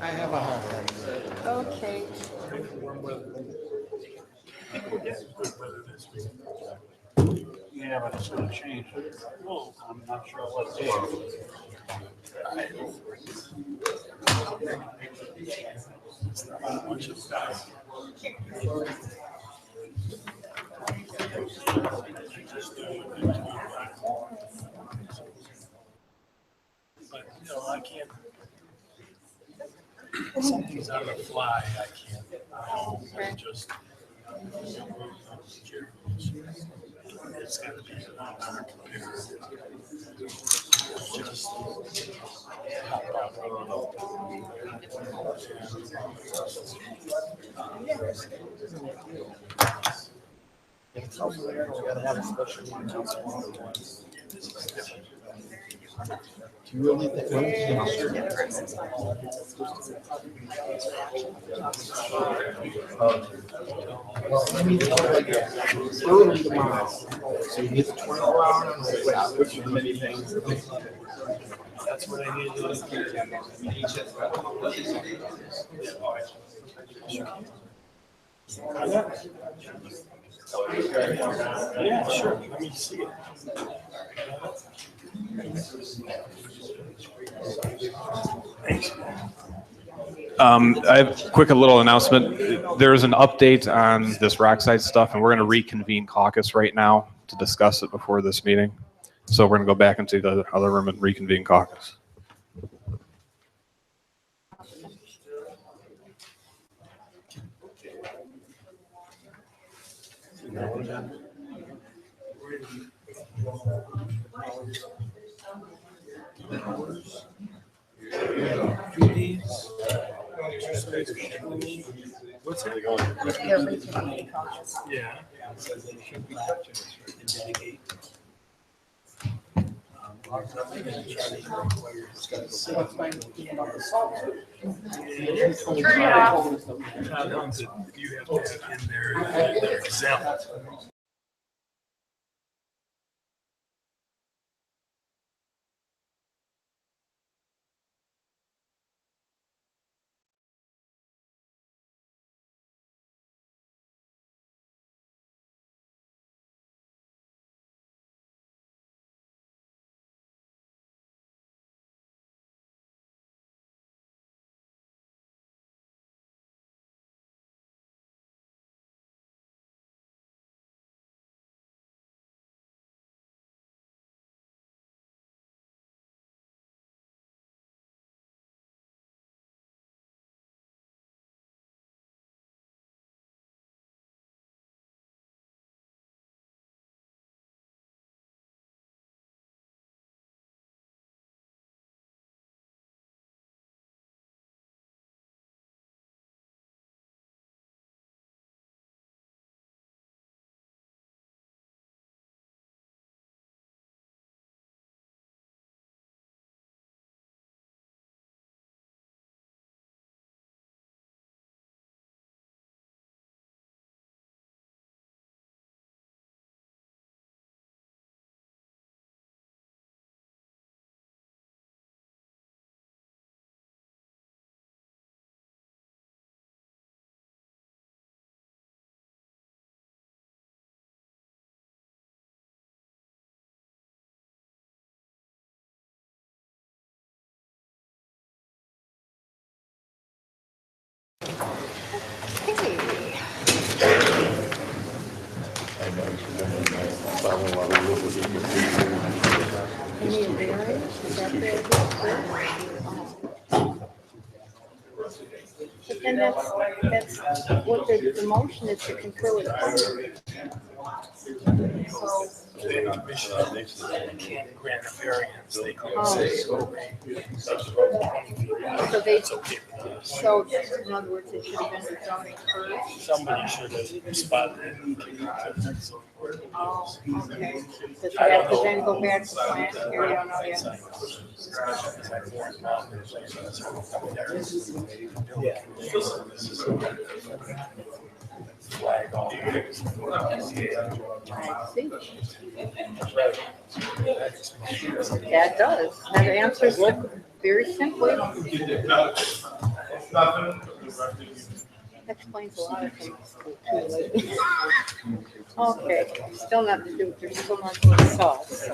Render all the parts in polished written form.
I have a hot dog. Okay. Yeah, but it's gonna change. Well, I'm not sure what day. But, I can't. Something's on the fly, I can't. Just. It's gotta be on our computer. Just. We gotta have a special announcement. Do you really think? Well, I mean, early tomorrow. So you get the 24-hour notice, which is many things. That's what I need to Yeah, sure. Let me see it. Thanks. I have a little announcement. There's an update on this Rockside stuff, and we're going to reconvene caucus right now to discuss it before this meeting. So we're going to go back into the other room and reconvene caucus. What's that? Yeah. Turn it off. You have to have in there exempt. But then that's what the motion is to concur with the public. So, The commission can't grant a variance, they can say, so they, it's okay. so in other words, it should have been the zoning first. Somebody should have spotted it. Oh, okay. Does it have to then go back to plan? Here, you don't know yet. I see. That does. That answers it very simply. That explains a lot of things. Okay, still not to do, there's still not to do salt, so.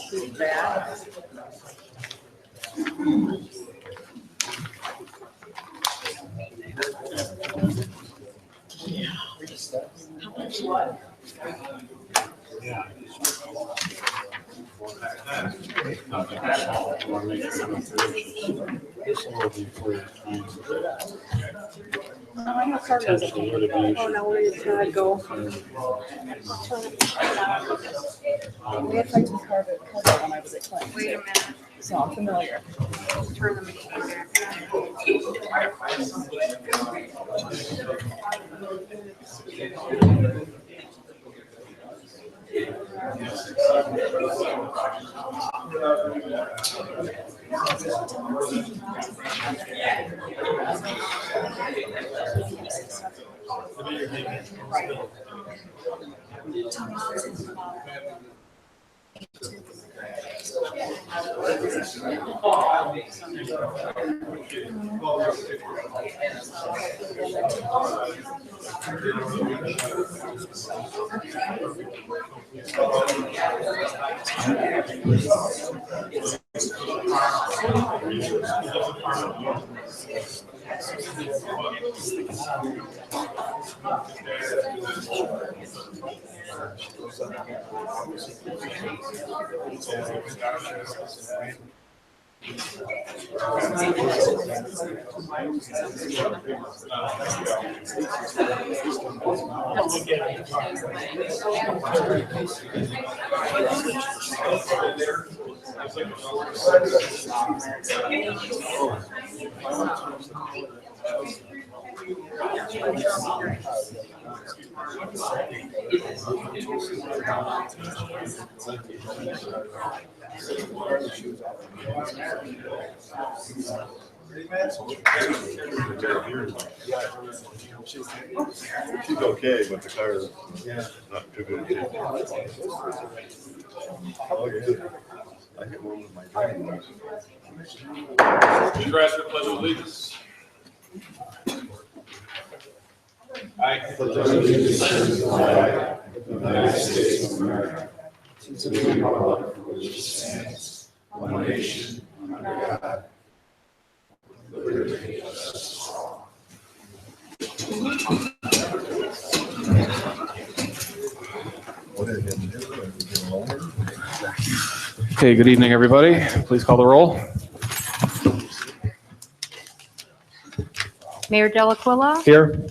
Keep that. Yeah. Potentially litigation. Oh, no, where did it go? We had fights with Carver when I was at Clinton, Wait a minute, so I'm familiar. turn the machine back on. She's okay, but the car is not too good. Oh, yeah. I hit one with my driving license. Please rise for the pledge of allegiance. I pledge allegiance to the flag of the United States of America, to the republic for which it stands, one nation, under God, liberty and justice for all. What did it do? Did it lower? Okay, good evening, everybody. Please call the roll. Mayor Delaquila, Here.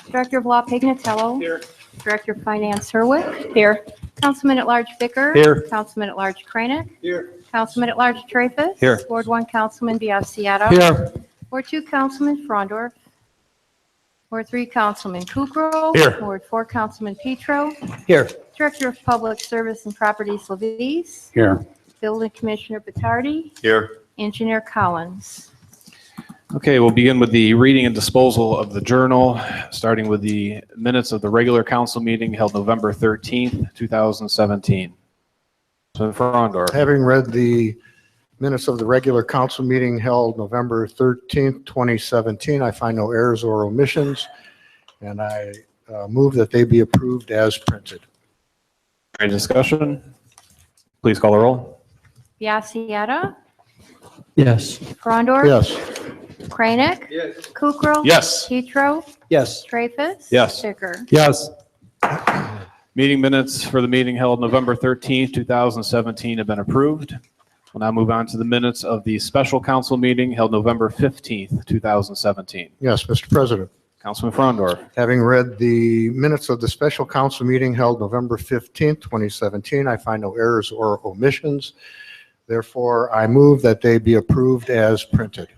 Director of Law Pignatello. Here. Director of Finance Herwick. Here. Councilman at Large Bicker. Here. Councilman at Large Kranek. Here. Councilman at Large Traffus. Here. Ward 1 Councilman Biassiata. Here. Ward 2 Councilman Frondorf. Ward 3 Councilman Kukrow. Here. Ward 4 Councilman Petro. Here. Director of Public Service and Properties Levis. Here. Building Commissioner Batardi. Here. Engineer Collins. Okay, we'll begin with the reading and disposal of the journal, starting with the minutes of the regular council meeting held November 13th, 2017. So Frondor. Having read the minutes of the regular council meeting held November 13th, 2017, I find no errors or omissions, and I move that they be approved as printed. Any discussion? Please call the roll. Biassiata. Yes. Frondor. Yes. Kranek. Yes. Kukrow. Yes. Petro. Yes. Traffus. Yes. Bicker. Yes. Meeting minutes for the meeting held November 13th, 2017 have been approved. We'll now move on to the minutes of the special council meeting held November 15th, 2017. Yes, Mr. President. Councilman Frondor. Having read the minutes of the special council meeting held November 15th, 2017, I find no errors or omissions. Therefore, I move that they be approved as printed.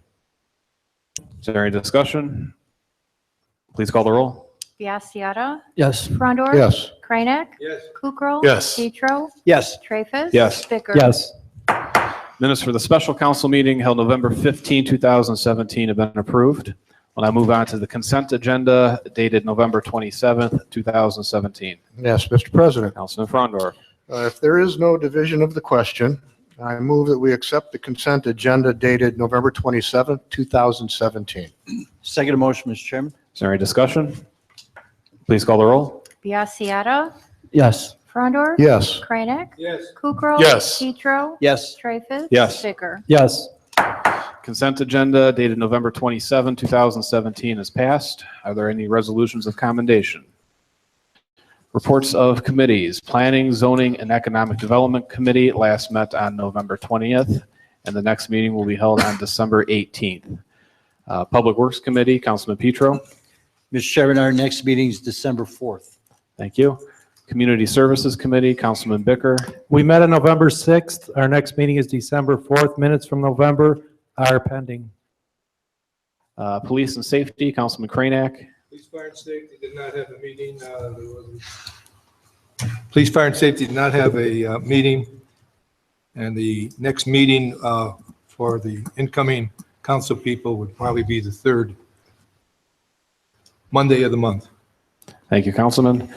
Is there any discussion? Please call the roll. Biassiata. Yes. Frondor. Yes. Kranek. Yes. Kukrow. Yes. Petro. Yes. Traffus. Yes. Bicker. Yes. Minutes for the special council meeting held November 15, 2017 have been approved. We'll now move on to the consent agenda dated November 27th, 2017. Yes, Mr. President. Councilman Frondor. If there is no division of the question, I move that we accept the consent agenda dated November 27th, 2017. Second motion, Mr. Chairman. Is there any discussion? Please call the roll. Biassiata. Yes. Frondor. Yes. Kranek. Yes. Kukrow. Yes. Petro. Yes. Traffus. Yes. Bicker. Yes. Consent agenda dated November 27, 2017 is passed. Are there any resolutions of commendation? Reports of committees. Planning, Zoning, and Economic Development Committee last met on November 20th, and the next meeting will be held on December 18th. Public Works Committee, Councilman Petro. Mr. Chairman, our next meeting is December 4th. Thank you. Community Services Committee, Councilman Bicker. We met on November 6th. Our next meeting is December 4th. Minutes from November are pending. Police and Safety, Councilman Kranek. Police, Fire, and Safety did not have a meeting. Police, Fire, and Safety did not have a meeting. And the next meeting for the incoming council people would probably be the third Monday of the month. Thank you, Councilman.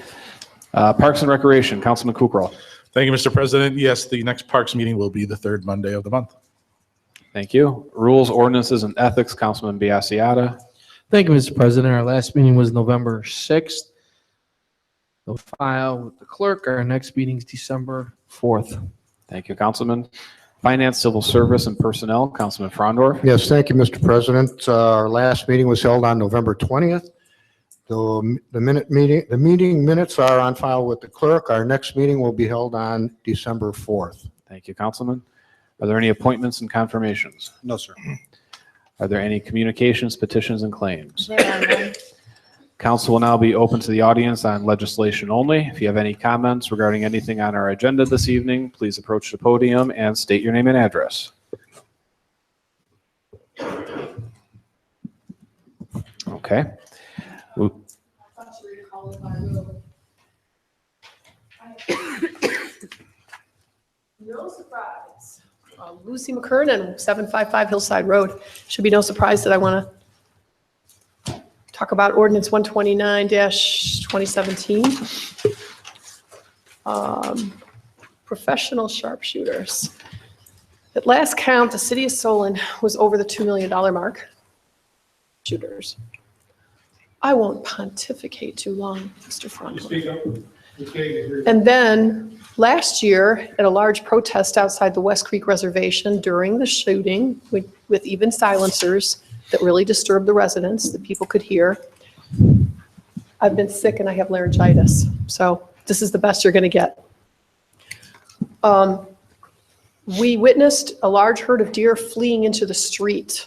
Parks and Recreation, Councilman Kukrow. Thank you, Mr. President. Yes, the next Parks meeting will be the third Monday of the month. Thank you. Rules, Ordinances, and Ethics, Councilman Biassiata. Thank you, Mr. President. Our last meeting was November 6th. We'll file with the clerk. Our next meeting is December 4th. Thank you, Councilman. Finance, Civil Service, and Personnel, Councilman Frondor. Yes, thank you, Mr. President. Our last meeting was held on November 20th. The meeting minutes are on file with the clerk. Our next meeting will be held on December 4th. Thank you, Councilman. Are there any appointments and confirmations? No, sir. Are there any communications, petitions, and claims? There are none. Council will now be open to the audience on legislation only. If you have any comments regarding anything on our agenda this evening, please approach the podium and state your name and address. Okay. No surprise. Lucy McKernan, 755 Hillside Road. Should be no surprise that I want to talk about ordinance 129-2017. Professional sharpshooters. At last count, the city of Solon was over the $2 million mark. Shooters. I won't pontificate too long, Mr. Frondor. And then last year, at a large protest outside the West Creek Reservation during the shooting with even silencers that really disturbed the residents that people could hear, I've been sick and I have laryngitis. So this is the best you're going to get. We witnessed a large herd of deer fleeing into the street.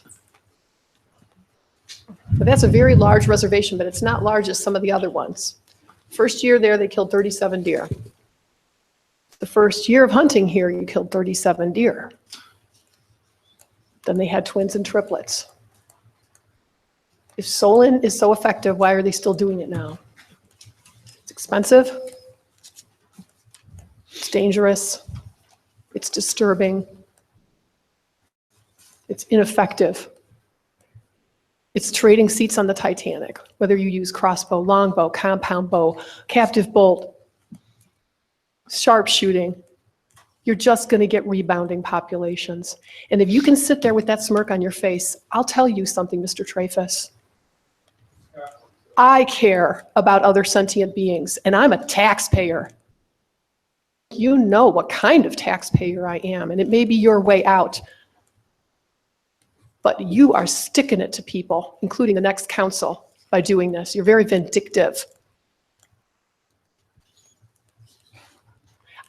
But that's a very large reservation, but it's not large as some of the other ones. First year there, they killed 37 deer. The first year of hunting here, you killed 37 deer. Then they had twins and triplets. If Solon is so effective, why are they still doing it now? It's expensive. It's dangerous. It's disturbing. It's ineffective. It's trading seats on the Titanic, whether you use crossbow, longbow, compound bow, captive bolt, sharpshooting. You're just going to get rebounding populations. And if you can sit there with that smirk on your face, I'll tell you something, Mr. Traffus. I care about other sentient beings, and I'm a taxpayer. You know what kind of taxpayer I am, and it may be your way out. But you are sticking it to people, including the next council, by doing this. You're very vindictive.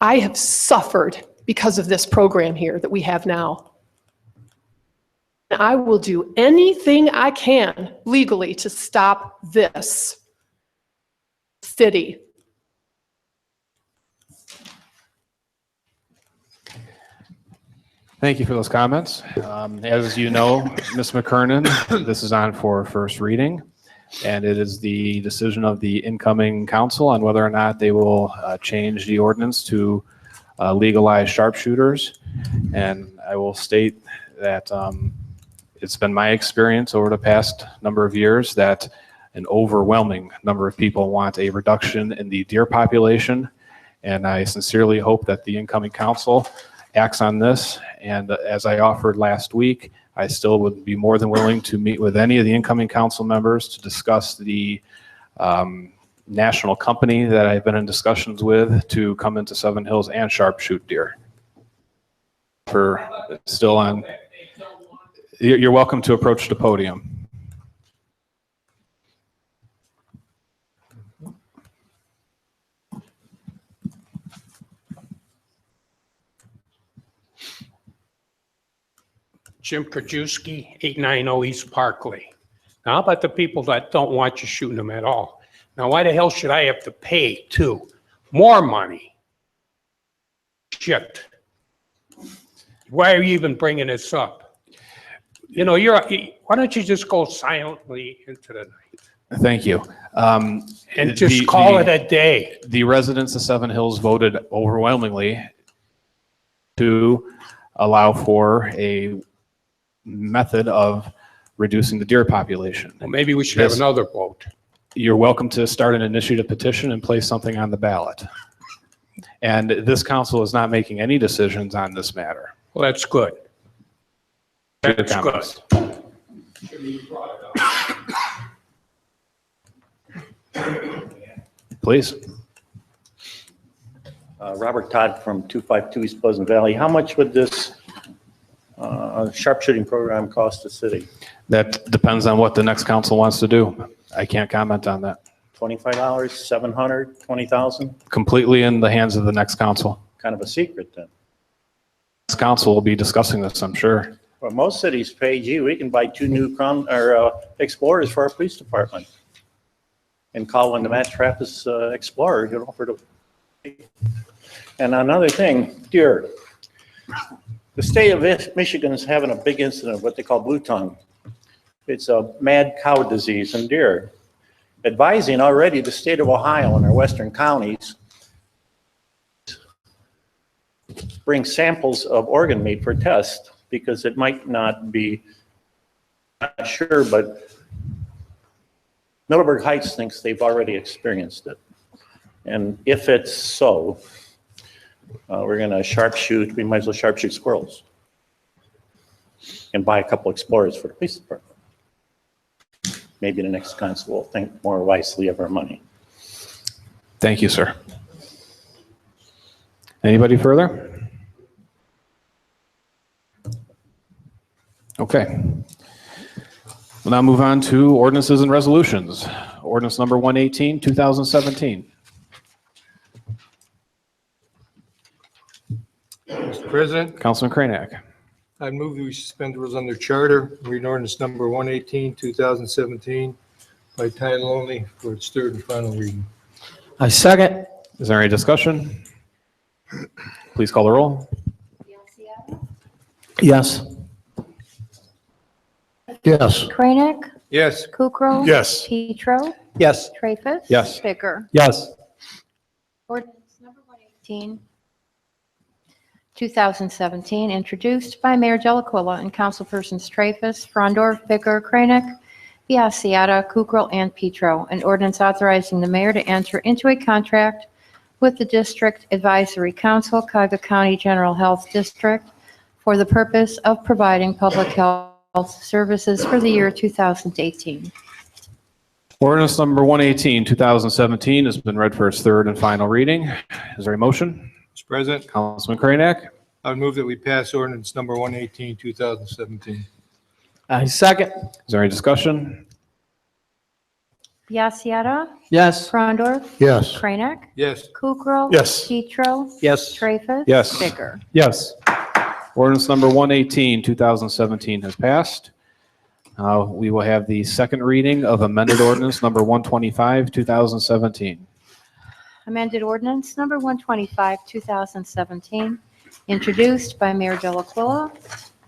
I have suffered because of this program here that we have now. I will do anything I can legally to stop this city. Thank you for those comments. As you know, Ms. McKernan, this is on for first reading, and it is the decision of the incoming council on whether or not they will change the ordinance to legalize sharpshooters. And I will state that it's been my experience over the past number of years that an overwhelming number of people want a reduction in the deer population. And I sincerely hope that the incoming council acts on this. And as I offered last week, I still would be more than willing to meet with any of the incoming council members to discuss the national company that I've been in discussions with to come into Seven Hills and sharpshoot deer. For still on, you're welcome to approach the podium. Jim Krajewski, 890 East Parkway. Now, how about the people that don't want you shooting them at all? Now, why the hell should I have to pay, too? More money? Shit. Why are you even bringing this up? You know, why don't you just go silently into the night? Thank you. And just call it a day. The residents of Seven Hills voted overwhelmingly to allow for a method of reducing the deer population. Well, maybe we should have another vote. You're welcome to start an initiative petition and place something on the ballot. And this council is not making any decisions on this matter. Well, that's good. That's good. Please. Robert Todd from 252 East Pleasant Valley. How much would this sharpshooting program cost the city? That depends on what the next council wants to do. I can't comment on that. $25, $700, $20,000? Completely in the hands of the next council. Kind of a secret then. Next council will be discussing this, I'm sure. Well, most cities pay, gee, we can buy 2 new Explorers for our police department. And call one the Matt Trappist Explorer, you know, for the. And another thing, deer. The state of Michigan is having a big incident of what they call blue tongue. It's a mad cow disease in deer. Advising already the state of Ohio and our western counties bring samples of organ meat for test because it might not be, not sure, but Middleburg Heights thinks they've already experienced it. And if it's so, we're going to sharpshoot, we might as well sharpshoot squirrels and buy a couple Explorers for the police department. Maybe the next council will think more wisely of our money. Thank you, sir. Anybody further? Okay. We'll now move on to ordinances and resolutions. Ordinance number 118, 2017. Mr. President, Councilman Kranek. I move that we suspend the rules under charter, read ordinance number 118, 2017 by title only for its third and final reading. I second. Is there any discussion? Please call the roll. Yes. Yes. Kranek? Yes. Kukrow? Yes. Petro? Yes. Traffus? Yes. Bicker? Yes. Ordinance number 118, 2017, introduced by Mayor Delaquila and councilpersons Traffus, Frondor, Bicker, Kranek, Biassiata, Kukrow, and Petro. An ordinance authorizing the mayor to enter into a contract with the District Advisory Council, Cuyahoga County General Health District, for the purpose of providing public health services for the year 2018. Ordinance number 118, 2017 has been read for its third and final reading. Is there a motion? Mr. President, Councilman Kranek. I would move that we pass ordinance number 118, 2017. I second. Is there any discussion? Biassiata, Yes. Frondor, Yes. Kranek, Yes. Kukrow. Yes. Petro, Yes. Traffus. Yes. Bicker. Yes. Ordinance number 118, 2017 has passed. We will have the second reading of amended ordinance number 125, 2017. Amended ordinance number 125, 2017, introduced by Mayor Delaquila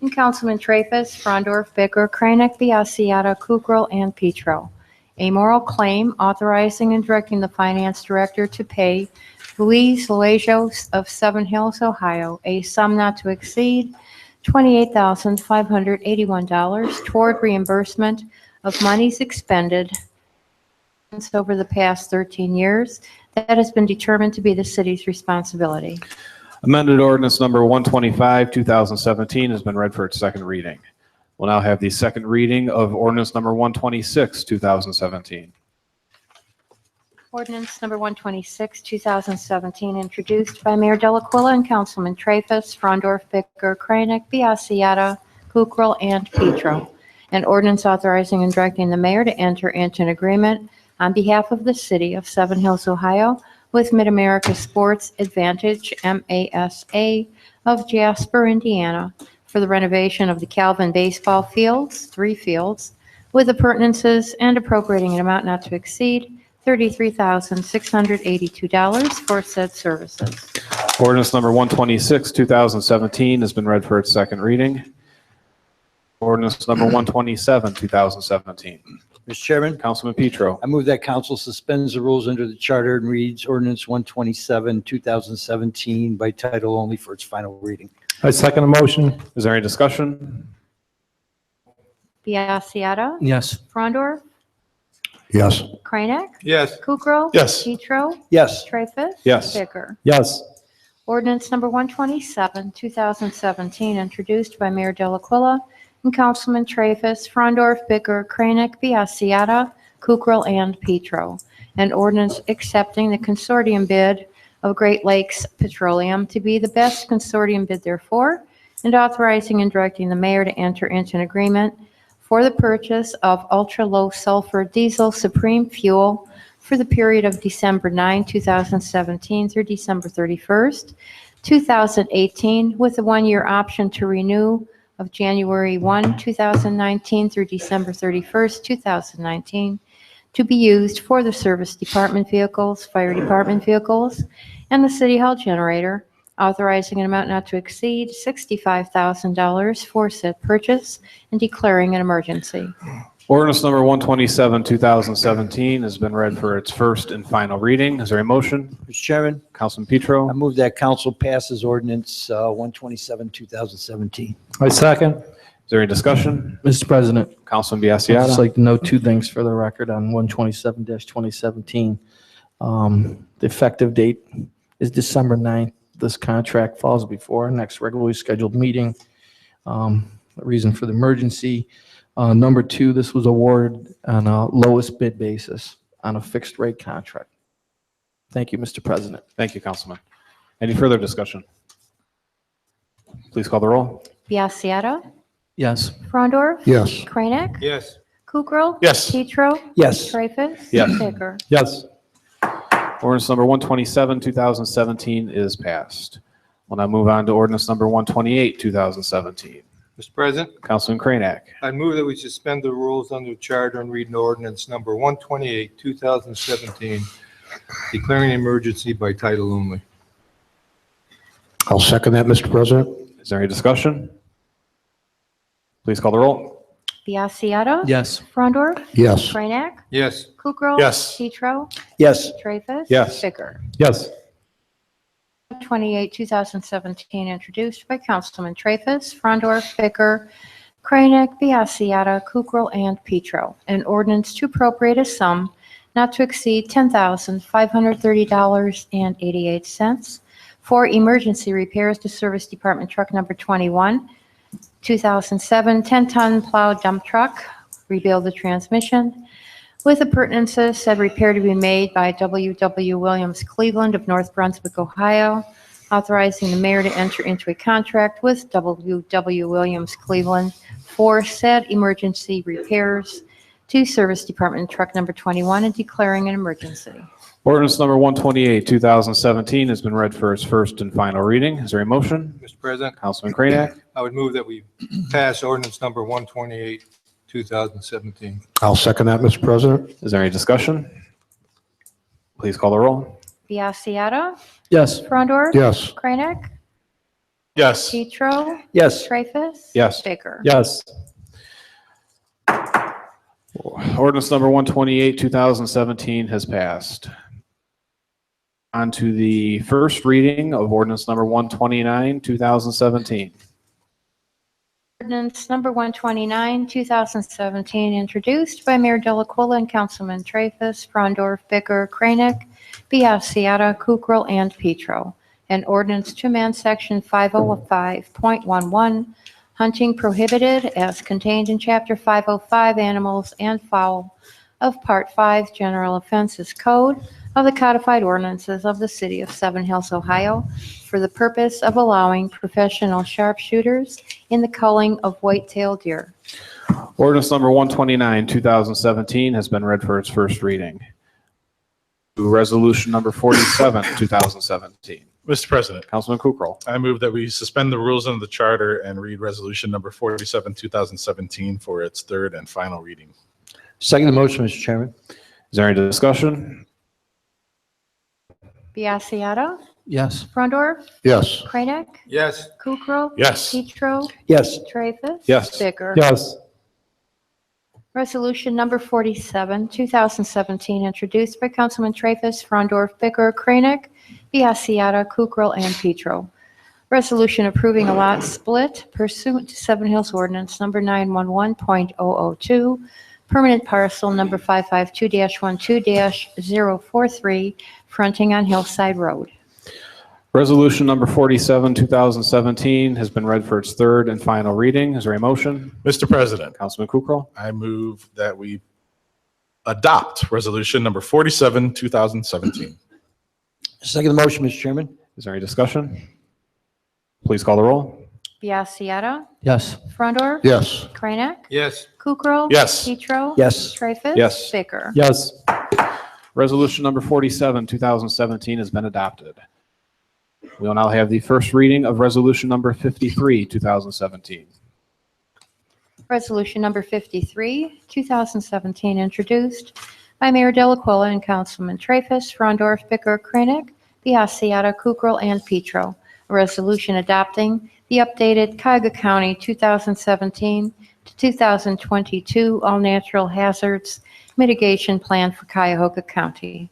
and Councilman Traffus, Frondorf, Bicker, Kranek, Biassiata, Kukrow, and Petro. A moral claim authorizing and directing the finance director to pay Louise Loajo of Seven Hills, Ohio, a sum not to exceed $28,581 toward reimbursement of monies expended over the past 13 years that has been determined to be the city's responsibility. Amended ordinance number 125, 2017 has been read for its second reading. We'll now have the second reading of ordinance number 126, 2017. Ordinance number 126, 2017, introduced by Mayor Delaquila and Councilman Traffus, Frondor, Bicker, Kranek, Biassiata, Kukrow, and Petro. An ordinance authorizing and directing the mayor to enter into an agreement on behalf of the city of Seven Hills, Ohio, with Mid-America Sports Advantage, MASA, of Jasper, Indiana, for the renovation of the Calvin baseball fields, 3 fields, with appurtenances and appropriating an amount not to exceed $33,682 for said services. Ordinance number 126, 2017 has been read for its second reading. Ordinance number 127, 2017. Mr. Chairman, Councilman Petro. I move that council suspends the rules under the charter and reads ordinance 127, 2017 by title only for its final reading. I second the motion. Is there any discussion? Biassiata. Yes. Frondor. Yes. Kranek. Yes. Kukrow. Yes. Petro. Yes. Traffus. Yes. Bicker. Yes. Ordinance number 127, 2017, introduced by Mayor Delaquila and Councilman Traffus, Frondorf, Bicker, Kranek, Biassiata, Kukrow, and Petro. An ordinance accepting the consortium bid of Great Lakes Petroleum to be the best consortium bid therefore, and authorizing and directing the mayor to enter into an agreement for the purchase of ultra-low sulfur diesel supreme fuel for the period of December 9, 2017 through December 31st, 2018, with a 1-year option to renew of January 1, 2019 through December 31st, 2019, to be used for the service department vehicles, fire department vehicles, and the city hall generator, authorizing an amount not to exceed $65,000 for said purchase and declaring an emergency. Ordinance number 127, 2017 has been read for its first and final reading. Is there a motion? Mr. Chairman, Councilman Petro. I move that council passes ordinance 127, 2017. I second. Is there any discussion? Mr. President, Councilman I'd just Biassiata. like to note 2 things for the record on 127-2017. The effective date is December 9th. This contract falls before our next regularly scheduled meeting. The reason for the emergency. Number 2, this was awarded on a lowest bid basis on a fixed rate contract. Thank you, Mr. President. Thank you, Councilman. Any further discussion? Please call the roll. Biassiata. Yes. Frondor. Yes. Kranek. Yes. Kukrow. Yes. Petro. Yes. Traffus. Yes. Bicker. Yes. Ordinance number 127, 2017 is passed. We'll now move on to ordinance number 128, 2017. Mr. President, Councilman Kranek. I move that we suspend the rules under charter and read an ordinance number 128, 2017, declaring an emergency by title only. I'll second that, Mr. President. Is there any discussion? Please call the roll. Biassiata. Yes. Frondor. Yes. Kranek. Yes. Kukrow. Yes. Petro. Yes. Traffus. Yes. Bicker. Yes. 28, 2017, introduced by Councilman Traffus, Frondor, Bicker, Kranek, Biassiata, Kukrow, and Petro. An ordinance to appropriate a sum not to exceed $10,530.88 for emergency repairs to Service Department Truck Number 21, 2007 10-ton plow dump truck, rebuild the transmission, with appurtenances, said repair to be made by W.W. Williams Cleveland of North Brunswick, Ohio, authorizing the mayor to enter into a contract with W.W. Williams Cleveland for said emergency repairs to Service Department Truck Number 21 and declaring an emergency. Ordinance number 128, 2017 has been read for its first and final reading. Is there a motion? Mr. President, Councilman Kranek. I would move that we pass ordinance number 128, 2017. I'll second that, Mr. President. Is there any discussion? Please call the roll. Biassiata. Yes. Frondor. Yes. Kranek. Yes. Petro. Yes. Traffus. Yes. Bicker. Yes. Ordinance number 128, 2017 has passed. On to the first reading of ordinance number 129, 2017. Ordinance number 129, 2017, introduced by Mayor Delaquila and Councilman Traffus, Frondor, Bicker, Kranek, Biassiata, Kukrow, and Petro. an ordinance to amend Section 505.11, hunting prohibited as contained in Chapter 505, Animals and Fowl of Part 5, General Offenses Code of the Codified Ordinances of the City of Seven Hills, Ohio, for the purpose of allowing professional sharpshooters in the culling of white-tailed deer. Ordinance number 129, 2017 has been read for its first reading. Resolution number 47, 2017. Mr. President, Councilman Kukrow. I move that we suspend the rules under the charter and read resolution number 47, 2017 for its third and final reading. Second the motion, Mr. Chairman. Is there any discussion? Biassiata. Yes. Frondor. Yes. Kranek. Yes. Kukrow. Yes. Petro. Yes. Traffus. Yes. Bicker. Yes. Resolution number 47, 2017, introduced by Councilman Traffus, Frondor, Bicker, Kranek, Biassiata, Kukrow, and Petro. Resolution approving a lot split pursuant to Seven Hills Ordinance number 911.002, permanent parcel number 552-12-043, fronting on Hillside Road. Resolution number 47, 2017 has been read for its third and final reading. Is there a motion? Mr. President, Councilman Kukrow. I move that we adopt resolution number 47, 2017. Second the motion, Mr. Chairman. Is there any discussion? Please call the roll. Biassiata. Yes. Frondor. Yes. Kranek. Yes. Kukrow. Yes. Petro. Yes. Traffus. Yes. Bicker. Yes. Resolution number 47, 2017 has been adopted. We will now have the first reading of resolution number 53, 2017. Resolution number 53, 2017, introduced by Mayor Delaquila and Councilman Traffus, Frondor, Bicker, Kranek, Biassiata, Kukrow, and Petro. A resolution adopting the updated Cuyahoga County 2017 to 2022 all-natural hazards mitigation plan for Cuyahoga County.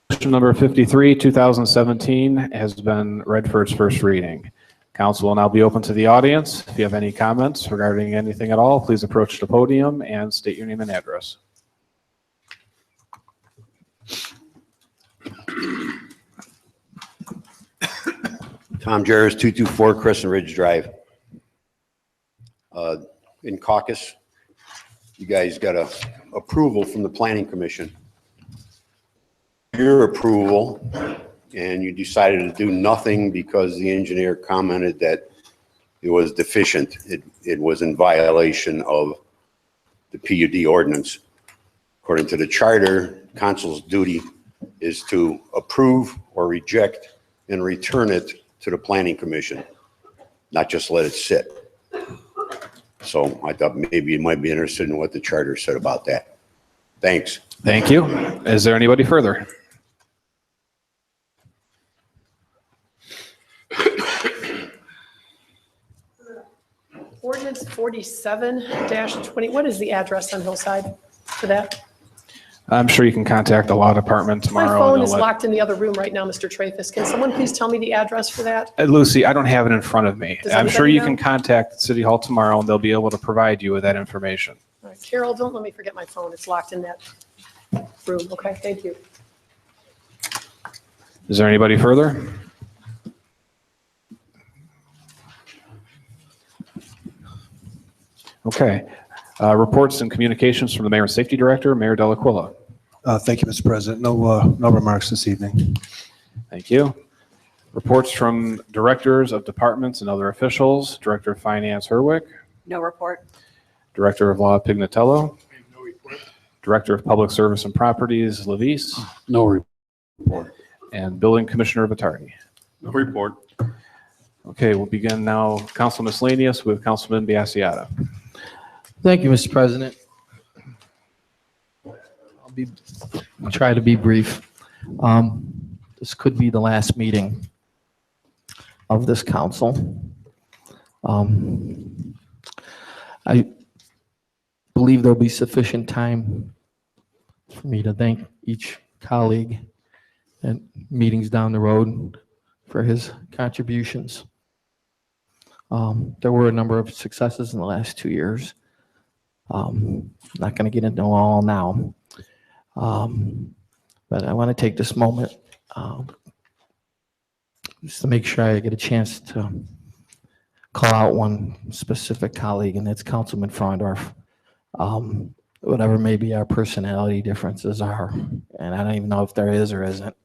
Resolution number 53, 2017 has been read for its first reading. Council will now be open to the audience. If you have any comments regarding anything at all, please approach the podium and state your name and address. Tom Jarvis, 224 Crescent Ridge Drive. In caucus, you guys got a approval from the Planning Commission. Your approval, and you decided to do nothing because the engineer commented that it was deficient. It was in violation of the PUD ordinance. According to the charter, council's duty is to approve or reject and return it to the Planning Commission, not just let it sit. So I thought maybe you might be interested in what the charter said about that. Thanks. Thank you. Is there anybody further? Ordinance 47-20, what is the address on Hillside for that? I'm sure you can contact the law department My tomorrow. phone and is they'll let- locked in the other room right now, Mr. Traffus. Can someone please tell me the address for that? Lucy, I don't have it in front of me. Does I'm sure anybody you know? can contact City Hall tomorrow and they'll be able to provide you with that information. All right, Carol, don't let me forget my phone. It's locked in that room. Okay, thank you. Is there anybody further? Okay. Reports and communications from the Mayor and Safety Director, Mayor Delaquila. Thank you, Mr. President. No remarks this evening. Thank you. Reports from directors of departments and other officials. Director of Finance Herwick. No report. Director of Law Pignatello. Director of Public Service and Properties Levis. No report. And Building Commissioner Vitardi. No report. Okay, we'll begin now. Council miscellaneous with Councilman Biassiata. Thank you, Mr. President. I'll try to be brief. This could be the last meeting of this council. I believe there'll be sufficient time for me to thank each colleague at meetings down the road for his contributions. There were a number of successes in the last 2 years. I'm not going to get into them all now, but I want to take this moment just to make sure I get a chance to call out one specific colleague, and that's Councilman Frondorf. Whatever maybe our personality differences are, and I don't even know if there is or isn't.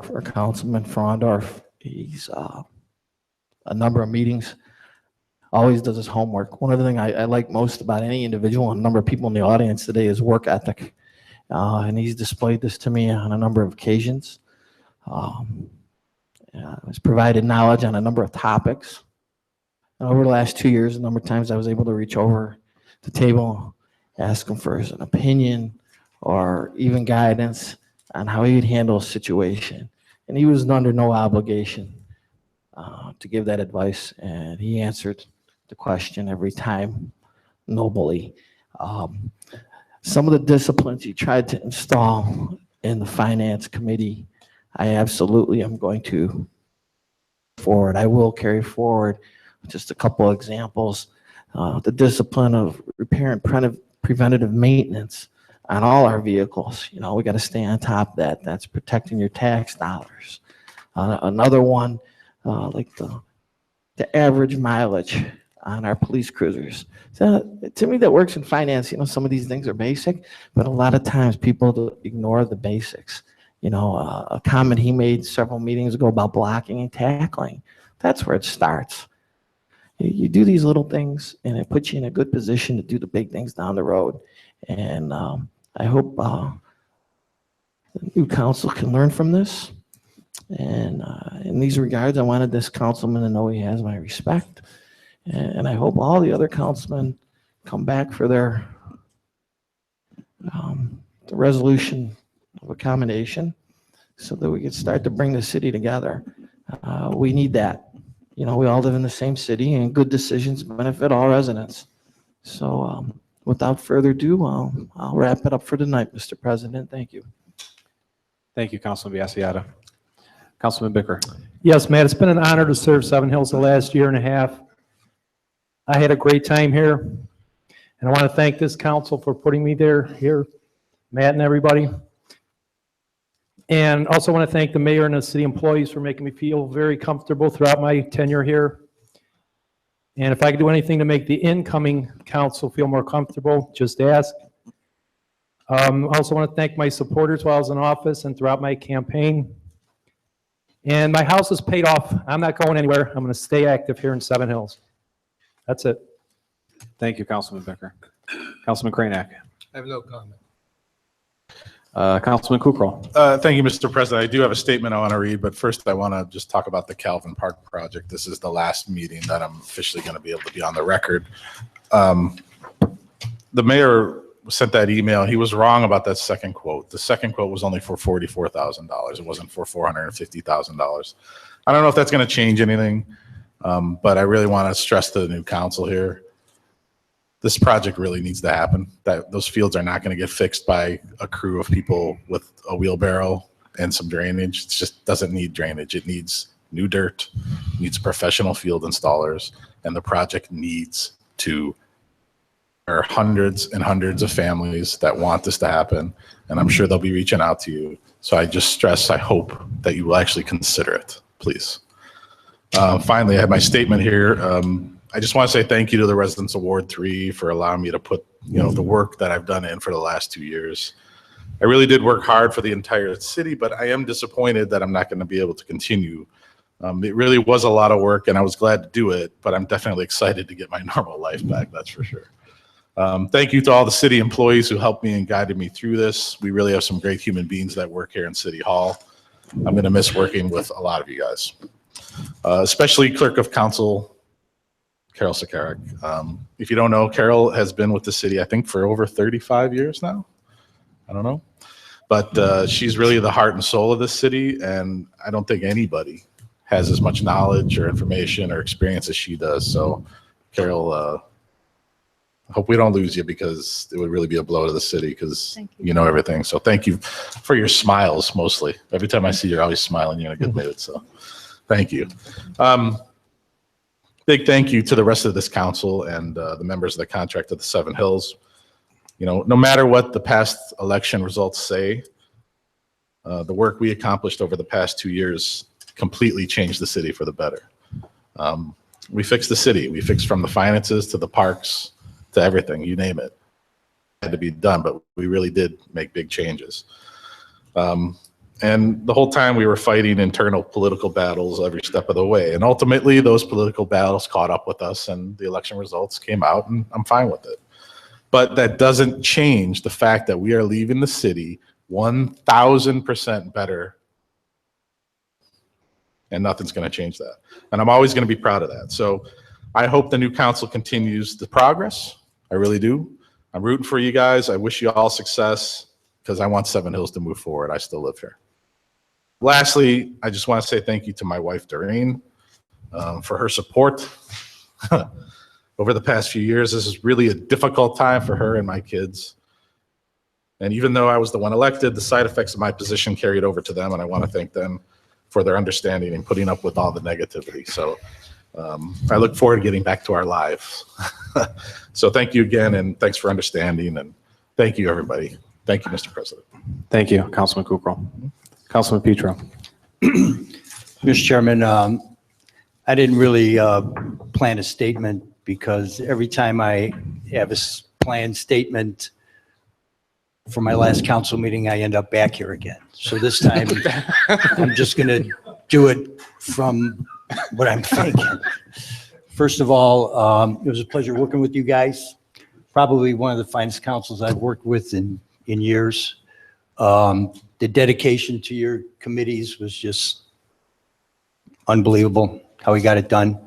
For Councilman Frondorf, he's a number of meetings, always does his homework. One of the things I like most about any individual, and a number of people in the audience today, is work ethic. And he's displayed this to me on a number of occasions. He's provided knowledge on a number of topics. And over the last 2 years, a number of times I was able to reach over the table, ask him for an opinion or even guidance on how he'd handle a situation. And he was under no obligation to give that advice. And he answered the question every time nobly. Some of the disciplines he tried to install in the finance committee, I absolutely am going to forward. I will carry forward. Just a couple of examples. The discipline of repair and preventative maintenance on all our vehicles. You know, we got to stay on top of that. That's protecting your tax dollars. Another one, like the average mileage on our police cruisers. So, to me, that works in finance. You know, some of these things are basic, but a lot of times people ignore the basics. You know, a comment he made several meetings ago about blocking and tackling. That's where it starts. You do these little things, and it puts you in a good position to do the big things down the road. And I hope the new council can learn from this. And in these regards, I wanted this councilman to know he has my respect. And I hope all the other councilmen come back for their the resolution of accommodation so that we can start to bring the city together. We need that. You know, we all live in the same city, and good decisions benefit all residents. So without further ado, I'll wrap it up for tonight, Mr. President. Thank you. Thank you, Councilman Biassiata. Councilman Bicker. Yes, Matt, it's been an honor to serve Seven Hills the last year and a half. I had a great time here, and I want to thank this council for putting me here, Matt and everybody. And also want to thank the mayor and the city employees for making me feel very comfortable throughout my tenure here. And if I could do anything to make the incoming council feel more comfortable, just ask. I also want to thank my supporters while I was in office and throughout my campaign. And my house is paid off. I'm not going anywhere. I'm going to stay active here in Seven Hills. That's it. Thank you, Councilman Bicker. Councilman Kranek. I have no comment. Councilman Kukrow. Thank you, Mr. President. I do have a statement I want to read, but first I want to just talk about the Calvin Park project. This is the last meeting that I'm officially going to be able to be on the record. The mayor sent that email. He was wrong about that second quote. The second quote was only for $44,000. It wasn't for $450,000. I don't know if that's going to change anything, but I really want to stress to the new council here, this project really needs to happen. That those fields are not going to get fixed by a crew of people with a wheelbarrow and some drainage. It just doesn't need drainage. It needs new dirt, needs professional field installers, and the project needs to. There are hundreds and hundreds of families that want this to happen, and I'm sure they'll be reaching out to you. So I just stress, I hope that you will actually consider it, please. Finally, I have my statement here. I just want to say thank you to the Residents Award 3 for allowing me to put, the work that I've done in for the last 2 years. I really did work hard for the entire city, but I am disappointed that I'm not going to be able to continue. It really was a lot of work, and I was glad to do it, but I'm definitely excited to get my normal life back, that's for sure. Thank you to all the city employees who helped me and guided me through this. We really have some great human beings that work here in City Hall. I'm going to miss working with a lot of you guys, especially Clerk of Council Carol Sakarik. If you don't know, Carol has been with the city, I think, for over 35 years now. I don't know. But she's really the heart and soul of this city, and I don't think anybody has as much knowledge or information or experience as she does. So, Carol, I hope we don't lose you, because it would really be a blow to the city, because you know everything. So thank you for your smiles, mostly. Every time I see you, you're always smiling. You're in a good mood, so thank you. Big thank you to the rest of this council and the members of the contract of the Seven Hills. No matter what the past election results say, The work we accomplished over the past 2 years completely changed the city for the better. We fixed the city. We fixed from the finances to the parks to everything, you name it. It had to be done, but we really did make big changes. And the whole time we were fighting internal political battles every step of the way. And ultimately, those political battles caught up with us and the election results came out, and I'm fine with it. But that doesn't change the fact that we are leaving the city 1,000% better, and nothing's going to change that. And I'm always going to be proud of that. So I hope the new council continues the progress. I really do. I'm rooting for you guys. I wish you all success because I want Seven Hills to move forward. I still live here. Lastly, I just want to say thank you to my wife, Doreen, for her support over the past few years. This is really a difficult time for her and my kids. And even though I was the one elected, the side effects of my position carried over to them, and I want to thank them for their understanding and putting up with all the negativity. So I look forward to getting back to our lives. So thank you again, and thanks for understanding, and thank you, everybody. Thank you, Mr. President. Thank you, Councilman Kukrow. Councilman Petro. Mr. Chairman, I didn't really plan a statement because every time I have a planned statement for my last council meeting, I end up back here again. So this time, I'm just going to do it from what I'm thinking. First of all, it was a pleasure working with you guys. Probably one of the finest councils I've worked with in years. The dedication to your committees was just unbelievable, how we got it done.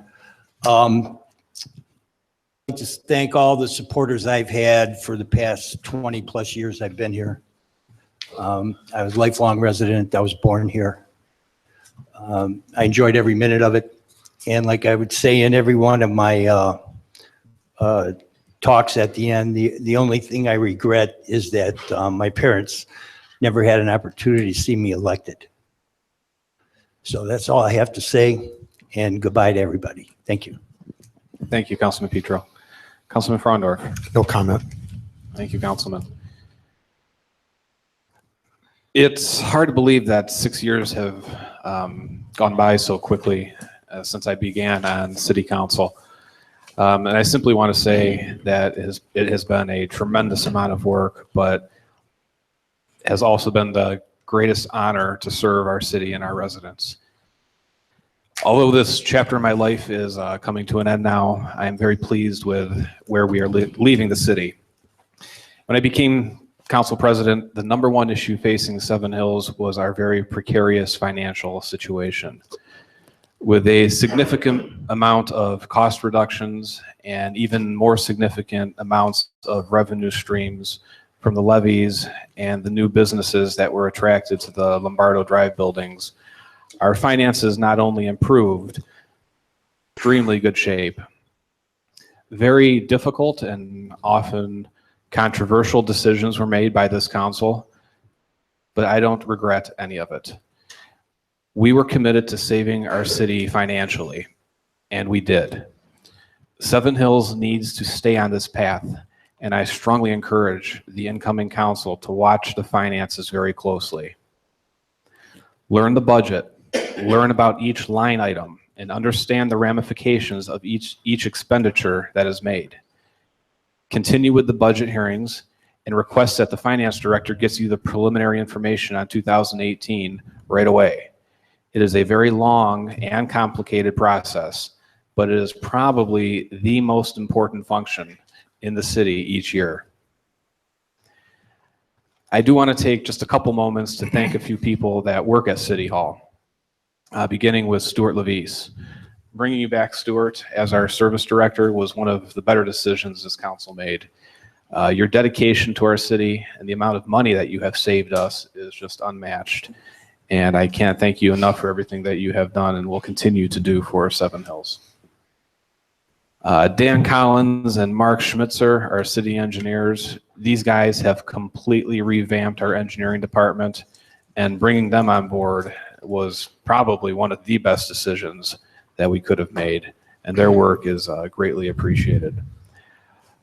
Just thank all the supporters I've had for the past 20 plus years I've been here. I was a lifelong resident. I was born here. I enjoyed every minute of it. And like I would say in every one of my talks at the end, the only thing I regret is that my parents never had an opportunity to see me elected. So that's all I have to say, and goodbye to everybody. Thank you. Thank you, Councilman Petro. Councilman Frondorf. No comment. Thank you, Councilman. It's hard to believe that 6 years have gone by so quickly since I began on City Council. And I simply want to say that it has been a tremendous amount of work, but has also been the greatest honor to serve our city and our residents. Although this chapter of my life is coming to an end now, I am very pleased with where we are leaving the city. When I became council president, the number one issue facing Seven Hills was our very precarious financial situation. With a significant amount of cost reductions and even more significant amounts of revenue streams from the levies and the new businesses that were attracted to the Lombardo Drive buildings, our finances not only improved, extremely good shape. Very difficult and often controversial decisions were made by this council, but I don't regret any of it. We were committed to saving our city financially, and we did. Seven Hills needs to stay on this path, and I strongly encourage the incoming council to watch the finances very closely. Learn the budget, learn about each line item, and understand the ramifications of each expenditure that is made. Continue with the budget hearings and request that the finance director gets you the preliminary information on 2018 right away. It is a very long and complicated process, but it is probably the most important function in the city each year. I do want to take just a couple moments to thank a few people that work at City Hall, beginning with Stuart Levice. Bringing you back, Stuart, as our service director was one of the better decisions this council made. Your dedication to our city and the amount of money that you have saved us is just unmatched. And I can't thank you enough for everything that you have done and will continue to do for Seven Hills. Dan Collins and Mark Schmitzer, our city engineers, these guys have completely revamped our engineering department, and bringing them on board was probably one of the best decisions that we could have made, and their work is greatly appreciated.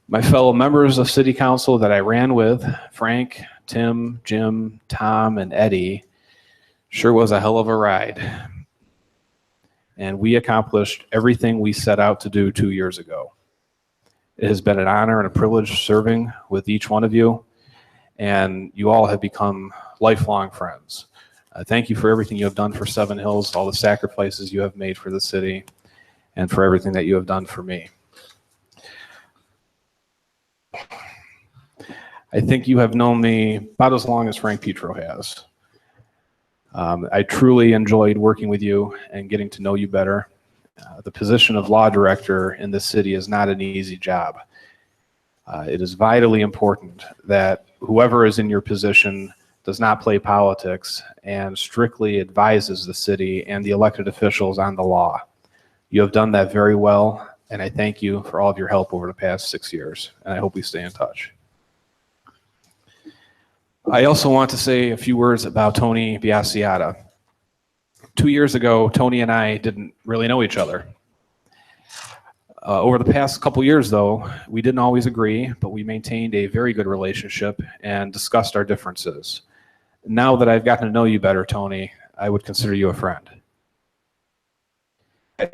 My fellow members of City Council that I ran with, Frank, Tim, Jim, Tom, and Eddie, Sure was a hell of a ride. And we accomplished everything we set out to do 2 years ago. It has been an honor and a privilege serving with each one of you, and you all have become lifelong friends. Thank you for everything you have done for Seven Hills, all the sacrifices you have made for the city, and for everything that you have done for me. I think you have known me about as long as Frank Petro has. I truly enjoyed working with you and getting to know you better. The position of law director in this city is not an easy job. It is vitally important that whoever is in your position does not play politics and strictly advises the city and the elected officials on the law. You have done that very well, and I thank you for all of your help over the past 6 years, and I hope we stay in touch. I also want to say a few words about Tony Biassiata. 2 years ago, Tony and I didn't really know each other. Over the past couple years, though, we didn't always agree, but we maintained a very good relationship and discussed our differences. Now that I've gotten to know you better, Tony, I would consider you a friend.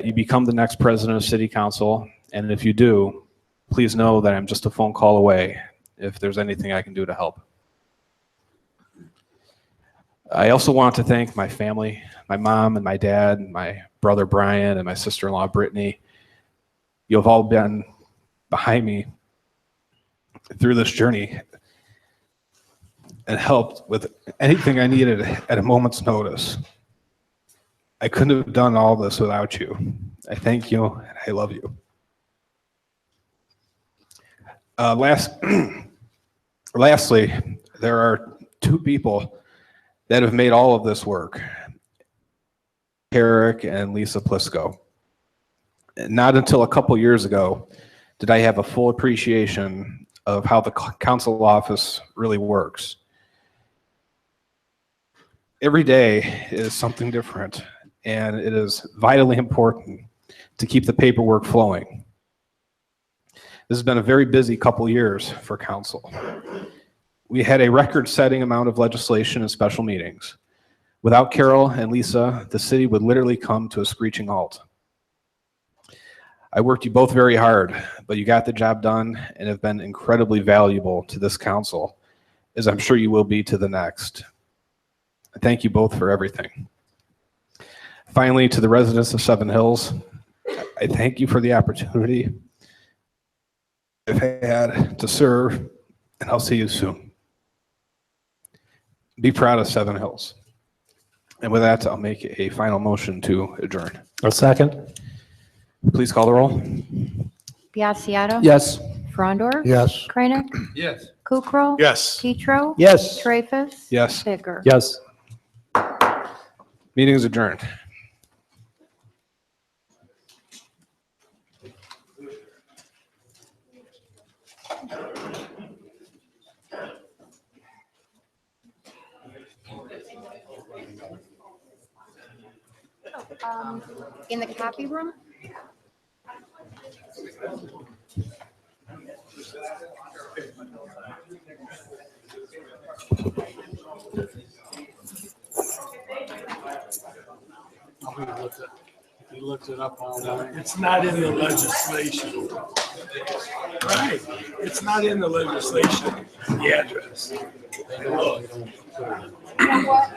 You become the next president of City Council, and if you do, please know that I'm just a phone call away if there's anything I can do to help. I also want to thank my family, my mom and my dad, and my brother Brian, and my sister-in-law Brittany. You have all been behind me through this journey and helped with anything I needed at a moment's notice. I couldn't have done all this without you. I thank you, and I love you. Lastly, there are two people that have made all of this work, Eric and Lisa Plisco. Not until a couple years ago did I have a full appreciation of how the council office really works. Every day is something different, and it is vitally important to keep the paperwork flowing. This has been a very busy couple years for council. We had a record-setting amount of legislation and special meetings. Without Carol and Lisa, the city would literally come to a screeching halt. I worked you both very hard, but you got the job done and have been incredibly valuable to this council, as I'm sure you will be to the next. Thank you both for everything. Finally, to the residents of Seven Hills, I thank you for the opportunity I've had to serve, and I'll see you soon. Be proud of Seven Hills. And with that, I'll make a final motion to adjourn. A second. Please call the roll. Biassiata. Yes. Frondor. Yes. Kranek. Yes. Kukrow. Yes. Petro. Yes. Traffus. Yes. Bicker. Yes. Meeting is adjourned. In the copy room? He looked it up online. It's not in the legislation. Right, it's not in the legislation, the address. You know what?